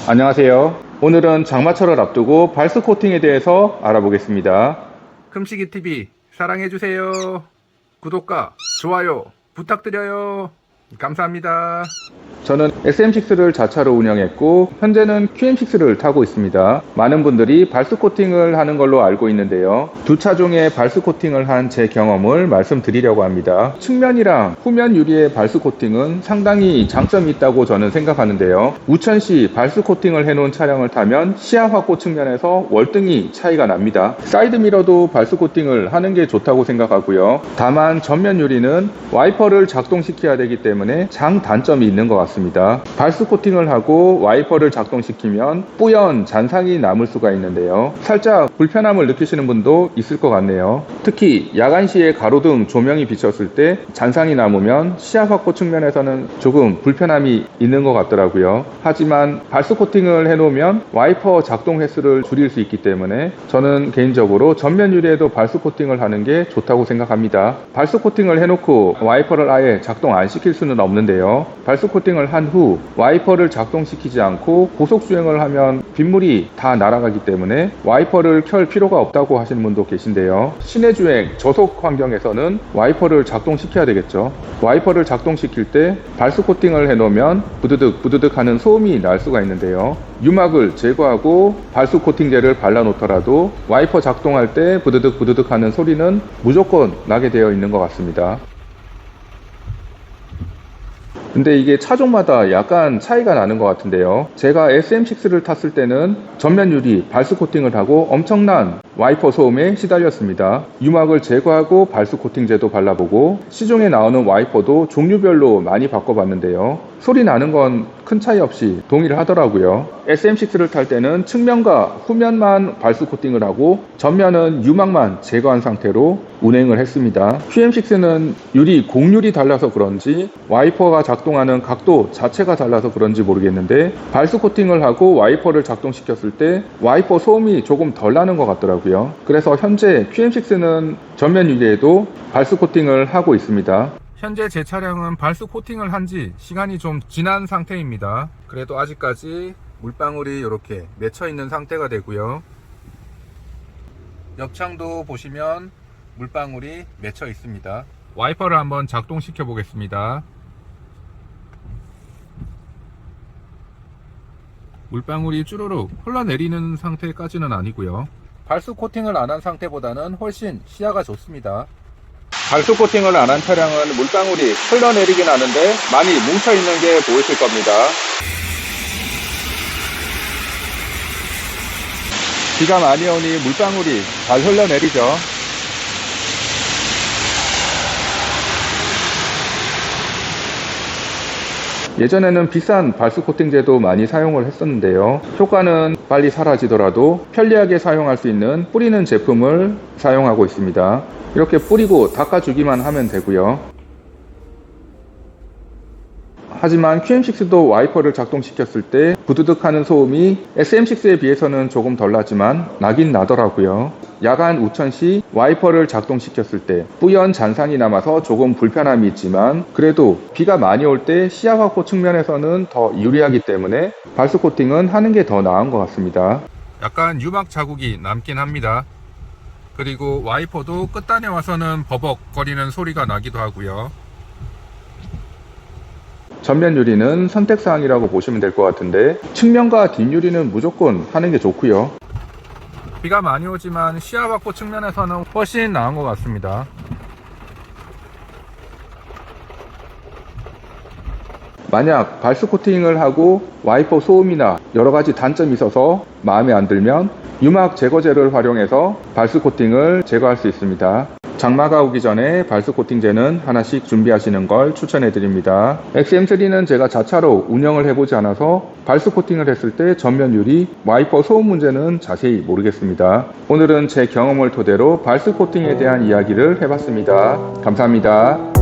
안녕하세요. 오늘은 장마철을 앞두고 발스 코팅에 대해서 알아보겠습니다. 금시기TV 사랑해주세요. 구독과 좋아요 부탁드려요. 감사합니다. 저는 SM6를 자차로 운영했고 현재는 QM6를 타고 있습니다. 많은 분들이 발스 코팅을 하는 걸로 알고 있는데요. 두 차종의 발스 코팅을 한 제 경험을 말씀드리려고 합니다. 측면이랑 후면 유리의 발스 코팅은 상당히 장점이 있다고 저는 생각하는데요. 우천시 발스 코팅을 해놓은 차량을 타면 시야 확보 측면에서 월등히 차이가 납니다. 사이드미러도 발스 코팅을 하는 게 좋다고 생각하고요. 다만 전면 유리는 와이퍼를 작동시켜야 되기 때문에 장단점이 있는 것 같습니다. 발스 코팅을 하고 와이퍼를 작동시키면 뿌연 잔상이 남을 수가 있는데요. 살짝 불편함을 느끼시는 분도 있을 것 같네요. 특히 야간 시에 가로등 조명이 비쳤을 때 잔상이 남으면 시야 확보 측면에서는 조금 불편함이 있는 것 같더라고요. 하지만 발스 코팅을 해놓으면 와이퍼 작동 횟수를 줄일 수 있기 때문에 저는 개인적으로 전면 유리에도 발스 코팅을 하는 게 좋다고 생각합니다. 발스 코팅을 해놓고 와이퍼를 아예 작동 안 시킬 수는 없는데요. 발스 코팅을 한 후 와이퍼를 작동시키지 않고 고속주행을 하면 빗물이 다 날아가기 때문에 와이퍼를 켤 필요가 없다고 하시는 분도 계신데요. 시내주행 저속 환경에서는 와이퍼를 작동시켜야 되겠죠. 와이퍼를 작동시킬 때 발스 코팅을 해놓으면 부드득 부드득 하는 소음이 날 수가 있는데요. 유막을 제거하고 발스 코팅제를 발라 놓더라도 와이퍼 작동할 때 부드득 부드득 하는 소리는 무조건 나게 되어 있는 것 같습니다. 근데 이게 차종마다 약간 차이가 나는 것 같은데요. 제가 SM6를 탔을 때는 전면 유리 발스 코팅을 하고 엄청난 와이퍼 소음에 시달렸습니다. 유막을 제거하고 발스 코팅제도 발라보고 시중에 나오는 와이퍼도 종류별로 많이 바꿔봤는데요. 소리 나는 건 큰 차이 없이 동의를 하더라고요. SM6를 탈 때는 측면과 후면만 발스 코팅을 하고 전면은 유막만 제거한 상태로 운행을 했습니다. QM6는 유리 공률이 달라서 그런지 와이퍼가 작동하는 각도 자체가 달라서 그런지 모르겠는데 발스 코팅을 하고 와이퍼를 작동시켰을 때 와이퍼 소음이 조금 덜 나는 것 같더라고요. 그래서 현재 QM6는 전면 유리에도 발스 코팅을 하고 있습니다. 현재 제 차량은 발스 코팅을 한 지 시간이 좀 지난 상태입니다. 그래도 아직까지 물방울이 이렇게 맺혀 있는 상태가 되고요. 옆창도 보시면 물방울이 맺혀 있습니다. 와이퍼를 한번 작동시켜 보겠습니다. 물방울이 쭈루룩 흘러내리는 상태까지는 아니고요. 발스 코팅을 안 한 상태보다는 훨씬 시야가 좋습니다. 발스 코팅을 안 한 차량은 물방울이 흘러내리긴 하는데 많이 뭉쳐있는 게 보이실 겁니다. 비가 많이 오니 물방울이 잘 흘러내리죠. 예전에는 비싼 발스 코팅제도 많이 사용을 했었는데요. 효과는 빨리 사라지더라도 편리하게 사용할 수 있는 뿌리는 제품을 사용하고 있습니다. 이렇게 뿌리고 닦아주기만 하면 되고요. 하지만 QM6도 와이퍼를 작동시켰을 때 부드득하는 소음이 SM6에 비해서는 조금 덜 나지만 나긴 나더라고요. 야간 우천 시 와이퍼를 작동시켰을 때 뿌연 잔상이 남아서 조금 불편함이 있지만 그래도 비가 많이 올 때 시야 확보 측면에서는 더 유리하기 때문에 발스 코팅은 하는 게 더 나은 것 같습니다. 약간 유막 자국이 남긴 합니다. 그리고 와이퍼도 끝단에 와서는 버벅거리는 소리가 나기도 하고요. 전면 유리는 선택사항이라고 보시면 될 것 같은데 측면과 뒷유리는 무조건 하는 게 좋고요. 비가 많이 오지만 시야 확보 측면에서는 훨씬 나은 것 같습니다. 만약 발스 코팅을 하고 와이퍼 소음이나 여러가지 단점이 있어서 마음에 안 들면 유막 제거제를 활용해서 발스 코팅을 제거할 수 있습니다. 장마가 오기 전에 발스 코팅제는 하나씩 준비하시는 걸 추천해 드립니다. XM3는 제가 자차로 운영을 해보지 않아서 발스 코팅을 했을 때 전면 유리, 와이퍼 소음 문제는 자세히 모르겠습니다. 오늘은 제 경험을 토대로 발스 코팅에 대한 이야기를 해봤습니다. 감사합니다.